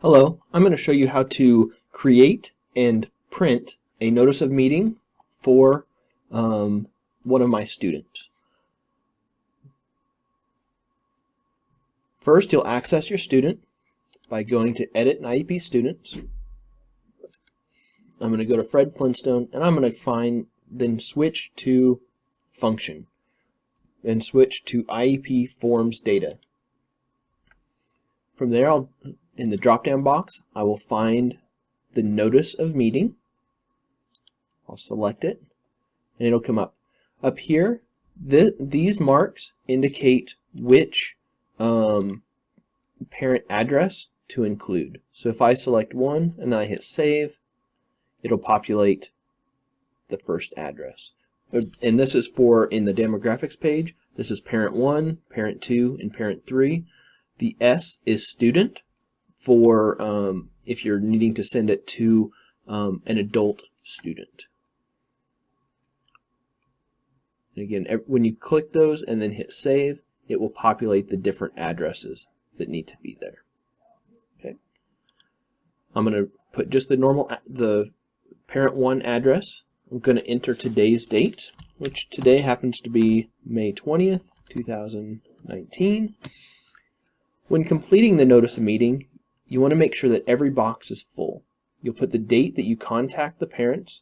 Hello, I'm going to show you how to create and print a notice of meeting for one of my students. First, you'll access your student by going to Edit and IEP Students. I'm going to go to Fred Flintstone, and I'm going to then switch to Function, and switch to IEP Forms Data. From there, in the drop-down box, I will find the notice of meeting. I'll select it, and it'll come up. Up here, these marks indicate which parent address to include. So if I select one and then I hit save, it'll populate the first address. And this is for in the demographics page. This is parent 1, parent 2, and parent 3. The S is student for if you're needing to send it to an adult student. And again, when you click those and then hit save, it will populate the different addresses that need to be there. Okay. I'm going to put just the parent 1 address. I'm going to enter today's date, which today happens to be May 20th, 2019. When completing the notice of meeting, you want to make sure that every box is full. You'll put the date that you contact the parents,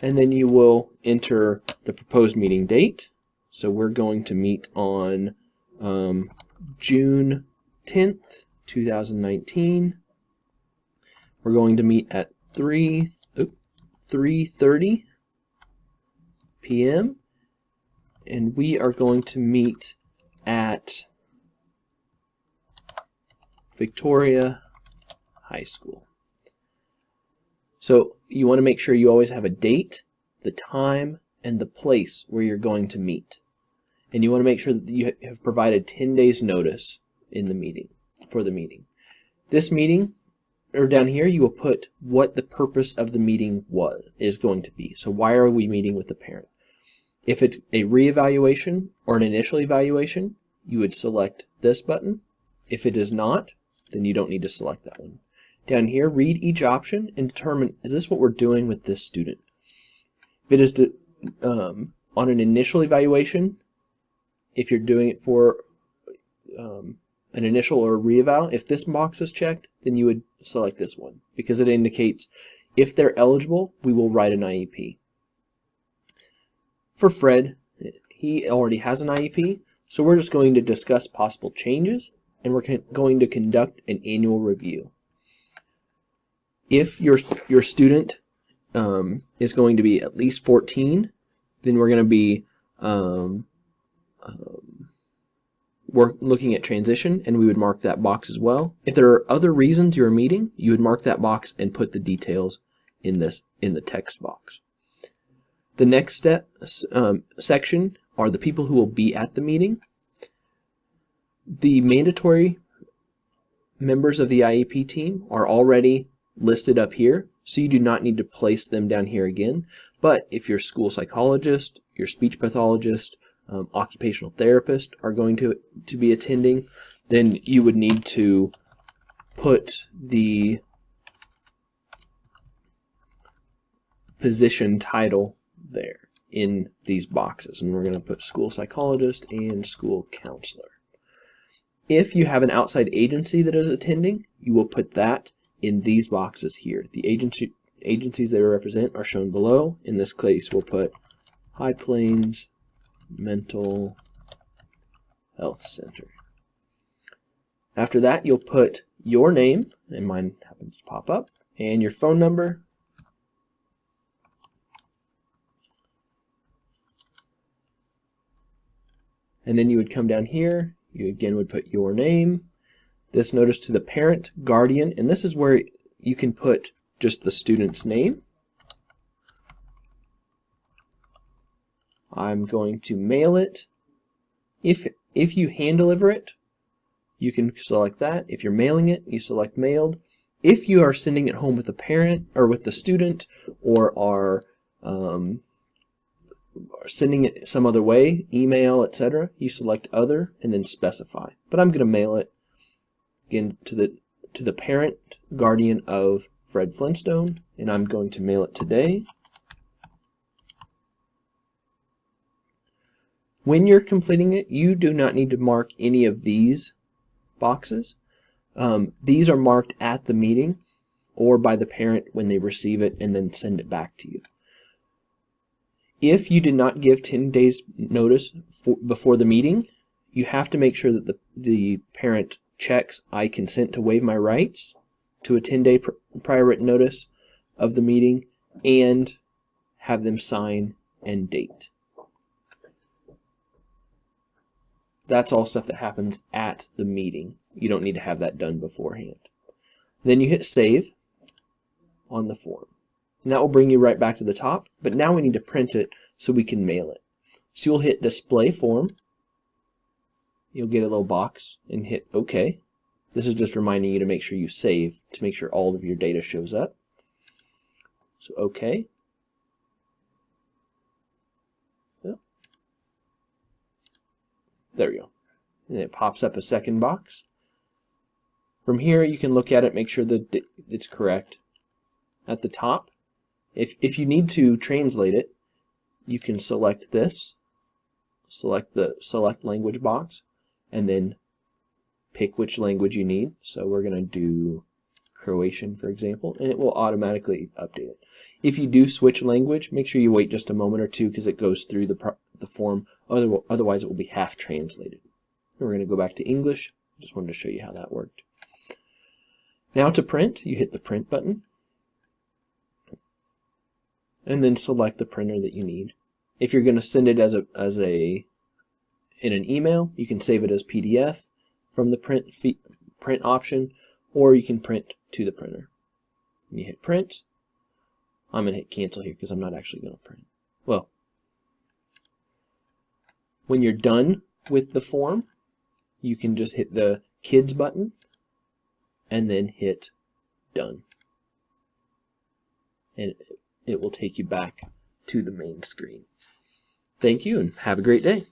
and then you will enter the proposed meeting date. So we're going to meet on June 10th, 2019. We're going to meet at 3:30 p.m. and we are going to meet at Victoria High School. So you want to make sure you always have a date, the time, and the place where you're going to meet. And you want to make sure that you have provided 10 days notice in the meeting, for the meeting. This meeting, or down here, you will put what the purpose of the meeting is going to be. So why are we meeting with the parent? If it's a reevaluation or an initial evaluation, you would select this button. If it is not, then you don't need to select that one. Down here, read each option and determine, is this what we're doing with this student? If it is on an initial evaluation, if you're doing it for an initial or a reeval, if this box is checked, then you would select this one because it indicates if they're eligible, we will write an IEP. For Fred, he already has an IEP, so we're just going to discuss possible changes, and we're going to conduct an annual review. If your student is going to be at least 14, then we're going to be we're looking at transition, and we would mark that box as well. If there are other reasons you're meeting, you would mark that box and put the details in the text box. The next section are the people who will be at the meeting. The mandatory members of the IEP team are already listed up here, so you do not need to place them down here again. But if your school psychologist, your speech pathologist, occupational therapist are going to be attending, then you would need to put the position title there in these boxes. And we're going to put school psychologist and school counselor. If you have an outside agency that is attending, you will put that in these boxes here. The agencies they represent are shown below. In this case, we'll put High Plains Mental Health Center. After that, you'll put your name, and mine happens to pop up, and your phone number. And then you would come down here. You again would put your name, this notice to the parent, guardian, and this is where you can put just the student's name. I'm going to mail it. If you hand deliver it, you can select that. If you're mailing it, you select mailed. If you are sending it home with the parent or with the student, or are sending it some other way, email, etc., you select other and then specify. But I'm going to mail it again to the to the parent guardian of Fred Flintstone, and I'm going to mail it today. When you're completing it, you do not need to mark any of these boxes. These are marked at the meeting or by the parent when they receive it and then send it back to you. If you did not give 10 days notice before the meeting, you have to make sure that the parent checks, I consent to waive my rights to a 10-day prior written notice of the meeting, and have them sign and date. That's all stuff that happens at the meeting. You don't need to have that done beforehand. Then you hit save on the form. And that will bring you right back to the top, but now we need to print it so we can mail it. So you'll hit display form. You'll get a little box and hit OK. This is just reminding you to make sure you save to make sure all of your data shows up. So OK. Yep. There we go. And it pops up a second box. From here you can look at it, make sure that it's correct. At the top, if you need to translate it, you can select this, select the select language box, and then pick which language you need. So we're going to do Croatian, for example, and it will automatically update it. If you do switch language, make sure you wait just a moment or two because it goes through the form. Otherwise, it will be half translated. And we're going to go back to English. Just wanted to show you how that worked. Now to print, you hit the print button, and then select the printer that you need. If you're going to send it in an email, you can save it as PDF from the print option, or you can print to the printer. And you hit print. I'm going to hit cancel here because I'm not actually going to print. Well, when you're done with the form, you can just hit the kids button and then hit done. And it will take you back to the main screen. Thank you and have a great day.